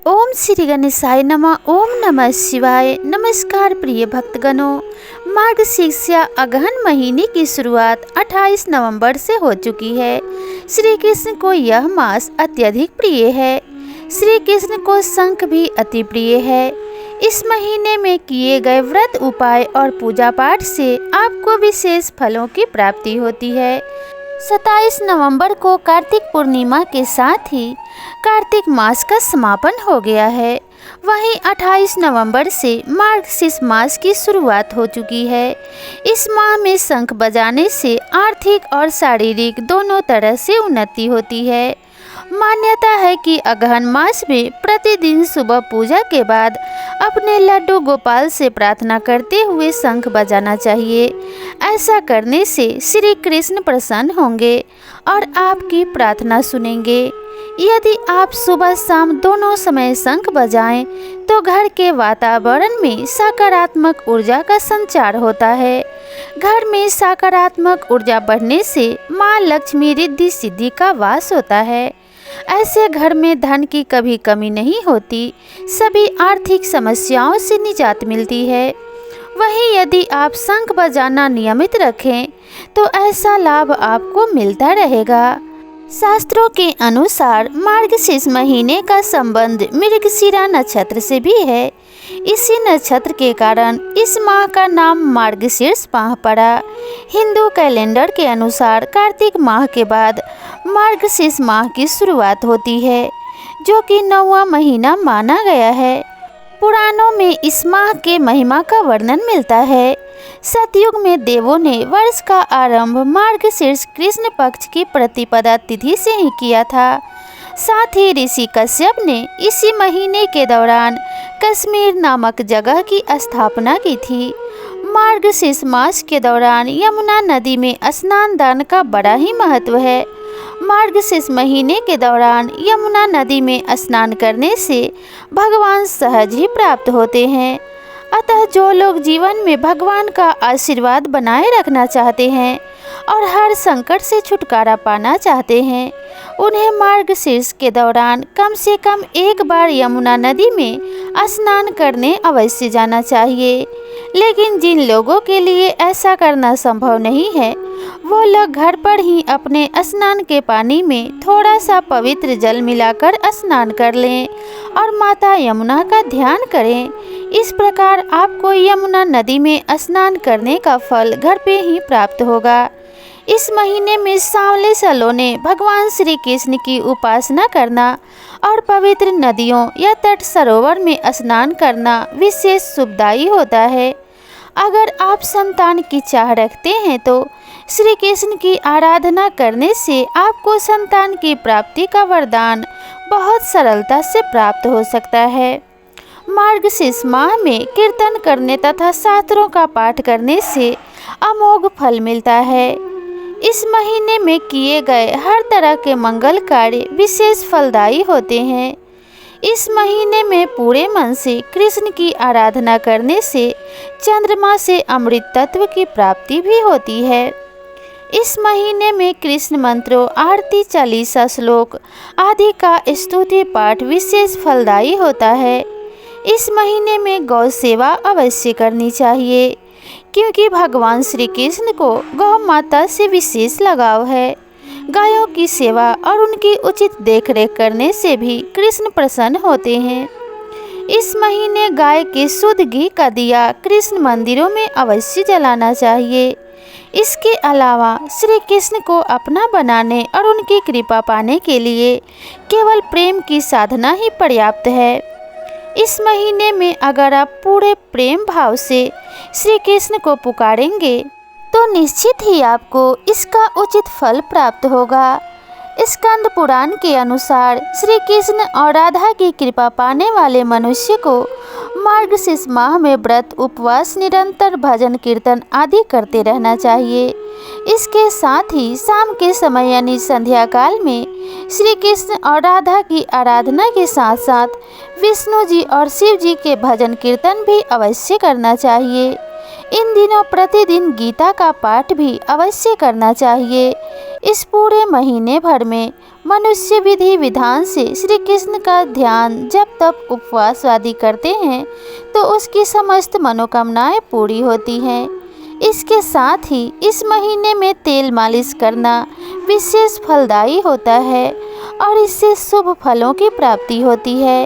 ओम श्री गणेशाय नमः। ओम नमः शिवाय। नमस्कार प्रिय भक्तगणों, मार्गशीर्ष अगहन महीने की शुरुआत 28 नवंबर से हो चुकी है। श्री कृष्ण को यह मास अत्यधिक प्रिय है। श्री कृष्ण को शंख भी अति प्रिय है। इस महीने में किए गए व्रत, उपाय और पूजा पाठ से आपको विशेष फलों की प्राप्ति होती है। 27 नवंबर को कार्तिक पूर्णिमा के साथ ही कार्तिक मास का समापन हो गया है। वहीं 28 नवंबर से मार्गशीर्ष मास की शुरुआत हो चुकी है। इस माह में शंख बजाने से आर्थिक और शारीरिक दोनों तरह से उन्नति होती है। मान्यता है कि अगहन मास में प्रतिदिन सुबह पूजा के बाद अपने लड्डू गोपाल से प्रार्थना करते हुए शंख बजाना चाहिए। ऐसा करने से श्री कृष्ण प्रसन्न होंगे और आपकी प्रार्थना सुनेंगे। यदि आप सुबह शाम दोनों समय शंख बजाएं तो घर के वातावरण में सकारात्मक ऊर्जा का संचार होता है। घर में सकारात्मक ऊर्जा बढ़ने से माँ लक्ष्मी रिद्धि सिद्धि का वास होता है। ऐसे घर में धन की कभी कमी नहीं होती, सभी आर्थिक समस्याओं से निजात मिलती है। वहीं यदि आप शंख बजाना नियमित रखें तो ऐसा लाभ आपको मिलता रहेगा। शास्त्रों के अनुसार मार्गशीर्ष महीने का संबंध मृगशिरा नक्षत्र से भी है। इसी नक्षत्र के कारण इस माह का नाम मार्गशीर्ष माह पड़ा। हिंदू कैलेंडर के अनुसार कार्तिक माह के बाद मार्गशीर्ष माह की शुरुआत होती है, जो कि 9वां महीना माना गया है। पुराणों में इस माह के महिमा का वर्णन मिलता है। सतयुग में देवों ने वर्ष का आरंभ मार्गशीर्ष कृष्ण पक्ष की प्रतिपदा तिथि से ही किया था। साथ ही ऋषि कश्यप ने इसी महीने के दौरान कश्मीर नामक जगह की स्थापना की थी। मार्गशीर्ष मास के दौरान यमुना नदी में स्नान दान का बड़ा ही महत्व है। मार्गशीर्ष महीने के दौरान यमुना नदी में स्नान करने से भगवान सहज ही प्राप्त होते हैं। अतः जो लोग जीवन में भगवान का आशीर्वाद बनाए रखना चाहते हैं और हर संकट से छुटकारा पाना चाहते हैं, उन्हें मार्गशीर्ष के दौरान कम से कम एक बार यमुना नदी में स्नान करने अवश्य जाना चाहिए। लेकिन जिन लोगों के लिए ऐसा करना संभव नहीं है, वो लोग घर पर ही अपने स्नान के पानी में थोड़ा सा पवित्र जल मिलाकर स्नान कर लें और माता यमुना का ध्यान करें। इस प्रकार आपको यमुना नदी में स्नान करने का फल घर पे ही प्राप्त होगा। इस महीने में सांवले सलोने भगवान श्री कृष्ण की उपासना करना और पवित्र नदियों या तट सरोवर में स्नान करना विशेष शुभदायी होता है। अगर आप संतान की चाह रखते हैं तो श्री कृष्ण की आराधना करने से आपको संतान की प्राप्ति का वरदान बहुत सरलता से प्राप्त हो सकता है। मार्गशीर्ष माह में कीर्तन करने तथा शास्त्रों का पाठ करने से अमोघ फल मिलता है। इस महीने में किए गए हर तरह के मंगल कार्य विशेष फलदायी होते हैं। इस महीने में पूरे मन से कृष्ण की आराधना करने से चंद्रमा से अमृत तत्व की प्राप्ति भी होती है। इस महीने में कृष्ण मंत्रों, आरती, चालीसा, श्लोक आदि का स्तुति पाठ विशेष फलदायी होता है। इस महीने में गौ सेवा अवश्य करनी चाहिए, क्योंकि भगवान श्री कृष्ण को गौ माता से विशेष लगाव है। गायों की सेवा और उनकी उचित देखरेख करने से भी कृष्ण प्रसन्न होते हैं। इस महीने गाय के शुद्ध घी का दिया कृष्ण मंदिरों में अवश्य जलाना चाहिए। इसके अलावा श्री कृष्ण को अपना बनाने और उनकी कृपा पाने के लिए केवल प्रेम की साधना ही पर्याप्त है। इस महीने में अगर आप पूरे प्रेम भाव से श्री कृष्ण को पुकारेंगे तो निश्चित ही आपको इसका उचित फल प्राप्त होगा। स्कंद पुराण के अनुसार श्री कृष्ण और राधा की कृपा पाने वाले मनुष्य को मार्गशीर्ष माह में व्रत, उपवास, निरंतर भजन कीर्तन आदि करते रहना चाहिए। इसके साथ ही शाम के समय यानी संध्या काल में श्री कृष्ण और राधा की आराधना के साथ साथ विष्णु जी और शिव जी के भजन कीर्तन भी अवश्य करना चाहिए। इन दिनों प्रतिदिन गीता का पाठ भी अवश्य करना चाहिए। इस पूरे महीने भर में मनुष्य विधि विधान से श्री कृष्ण का ध्यान जब तप उपवास आदि करते हैं तो उसकी समस्त मनोकामनाएं पूरी होती हैं। इसके साथ ही इस महीने में तेल मालिश करना विशेष फलदायी होता है और इससे शुभ फलों की प्राप्ति होती है।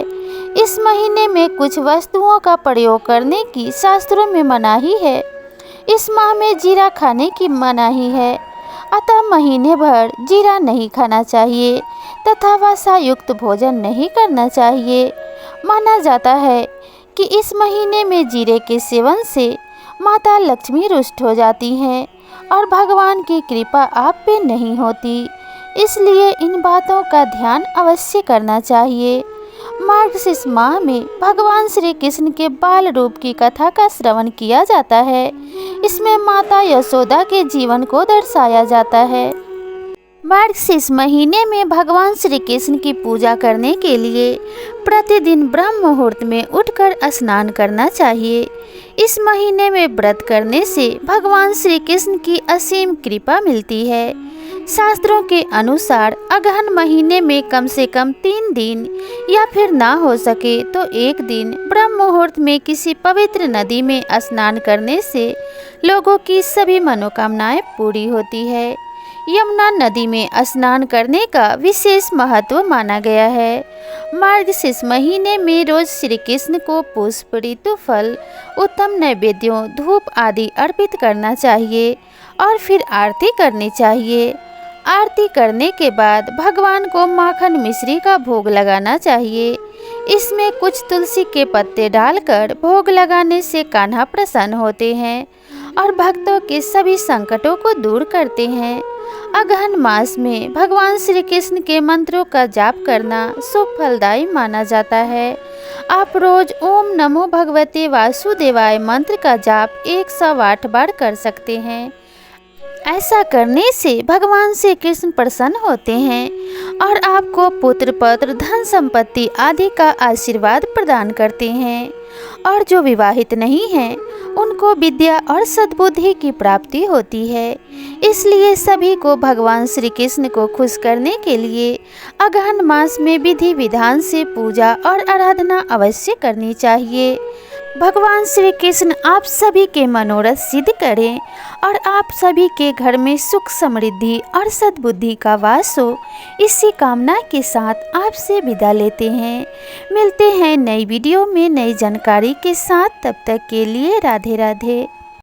इस महीने में कुछ वस्तुओं का प्रयोग करने की शास्त्रों में मनाही है। इस माह में जीरा खाने की मनाही है, अतः महीने भर जीरा नहीं खाना चाहिए तथा वसा युक्त भोजन नहीं करना चाहिए। माना जाता है कि इस महीने में जीरे के सेवन से माता लक्ष्मी रुष्ट हो जाती हैं और भगवान की कृपा आप पे नहीं होती, इसलिए इन बातों का ध्यान अवश्य करना चाहिए। मार्गशीर्ष माह में भगवान श्री कृष्ण के बाल रूप की कथा का श्रवण किया जाता है। इसमें माता यशोदा के जीवन को दर्शाया जाता है। मार्गशीर्ष महीने में भगवान श्री कृष्ण की पूजा करने के लिए प्रतिदिन ब्रह्म मुहूर्त में उठकर स्नान करना चाहिए। इस महीने में व्रत करने से भगवान श्री कृष्ण की असीम कृपा मिलती है। शास्त्रों के अनुसार अगहन महीने में कम से कम 3 दिन या फिर ना हो सके तो 1 दिन ब्रह्म मुहूर्त में किसी पवित्र नदी में स्नान करने से लोगों की सभी मनोकामनाएं पूरी होती है। यमुना नदी में स्नान करने का विशेष महत्व माना गया है। मार्गशीर्ष महीने में रोज श्री कृष्ण को पुष्प, ऋतु फल, उत्तम नैवेद्यों, धूप आदि अर्पित करना चाहिए और फिर आरती करनी चाहिए। आरती करने के बाद भगवान को माखन मिश्री का भोग लगाना चाहिए। इसमें कुछ तुलसी के पत्ते डालकर भोग लगाने से कान्हा प्रसन्न होते हैं और भक्तों के सभी संकटों को दूर करते हैं। अगहन मास में भगवान श्री कृष्ण के मंत्रों का जाप करना शुभ फलदायी माना जाता है। आप रोज ओम नमो भगवते वासुदेवाय मंत्र का जाप 108 बार कर सकते हैं। ऐसा करने से भगवान श्री कृष्ण प्रसन्न होते हैं और आपको पुत्र, पौत्र, धन संपत्ति आदि का आशीर्वाद प्रदान करते हैं। और जो विवाहित नहीं हैं, उनको विद्या और सद्बुद्धि की प्राप्ति होती है। इसलिए सभी को भगवान श्री कृष्ण को खुश करने के लिए अगहन मास में विधि विधान से पूजा और आराधना अवश्य करनी चाहिए। भगवान श्री कृष्ण आप सभी के मनोरथ सिद्ध करें और आप सभी के घर में सुख, समृद्धि और सद्बुद्धि का वास हो। इसी कामना के साथ आपसे विदा लेते हैं। मिलते हैं नई वीडियो में नई जानकारी के साथ। तब तक के लिए राधे राधे।